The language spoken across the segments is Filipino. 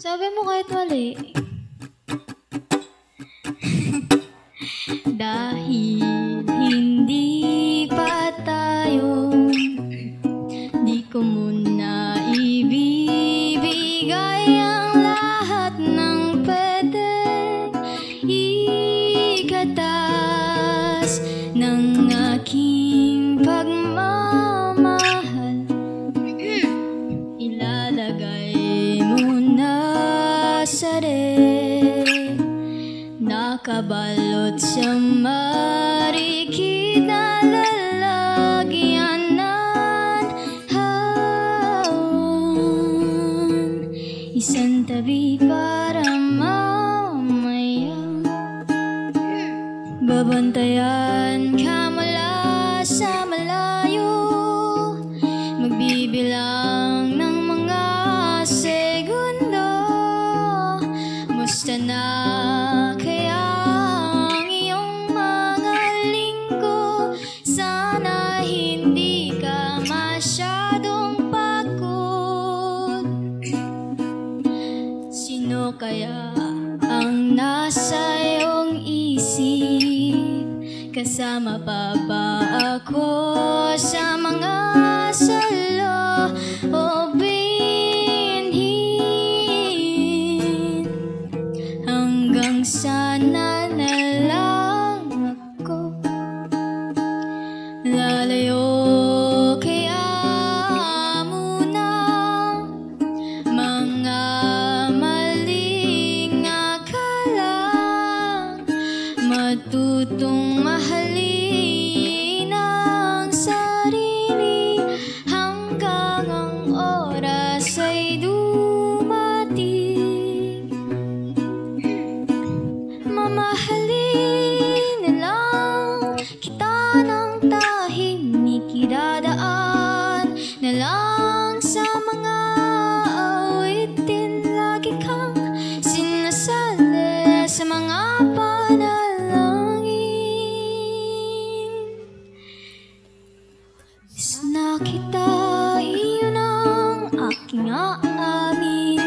Sabi mo kahit mali. Dahil hindi pa tayo, di ko muna ibibigay ang lahat ng pwedeng ikatas ng aking pagmamahal. Ilalagay muna sa ref, nakabalot sa marikit na lalagyanan. Haon, isang tabi para mamaya babantayan ka mula sa malayo, magbibilang ng mga segundo. Musta na kaya ang iyong mga linggo? Sana hindi ka masyadong pagod. Sino kaya ang nasa iyong isip? Kasama pa ba ako sa mga salo o binhin? Hanggang sana na lang ako lalayo kaya muna mga maling akala. Matutong mahalin ang sarili hanggang ang oras ay dumating. Mamahalin na lang kita ng tahimik, idadaan na lang sa mga awitin. Lagi kang sinasali sa mga na kita, iyon ang aking aaminin.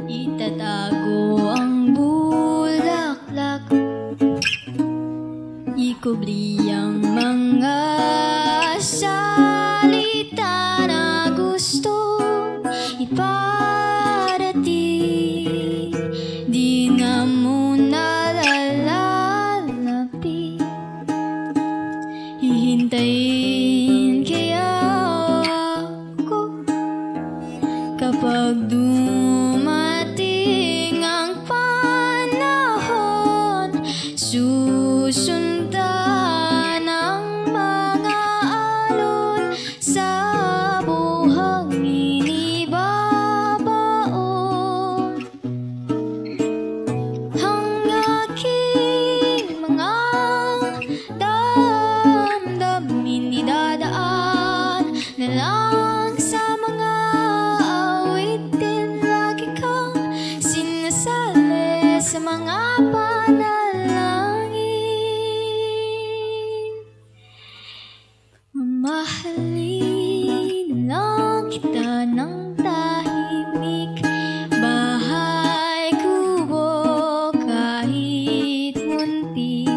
Itatago ang bulaklak, ikubli ang mga salita na gustong iparating. Di na muna lalapit, hihintayin kaya ako kapag dumating ang panahon. Susundan ang mga alon sa buhang inibabaon. Ang aking mga damdamin idadaan na lang sa mga awitin. Lagi kang sinasali sa mga panalangin. Mamahalin lang kita ng tahimik, bahay kubo kahit munti.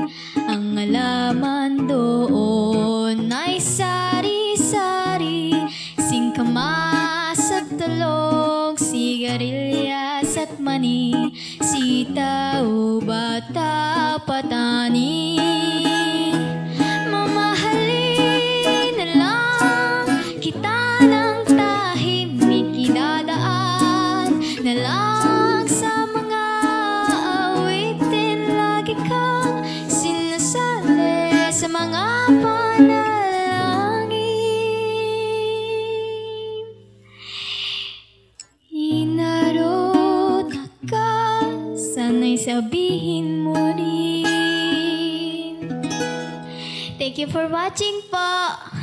Ang alaman doon ay sari-sari, singkamas at tulog, sigarilyas at mani, sitaw, bata, patani. Mamahalin na lang kita ng tahimik, idadaan na lang sa mga awitin. Lagi kang sinasali sa mga panalangin. Inarot ka, sana'y sabihin mo rin. Thank you. for watching po.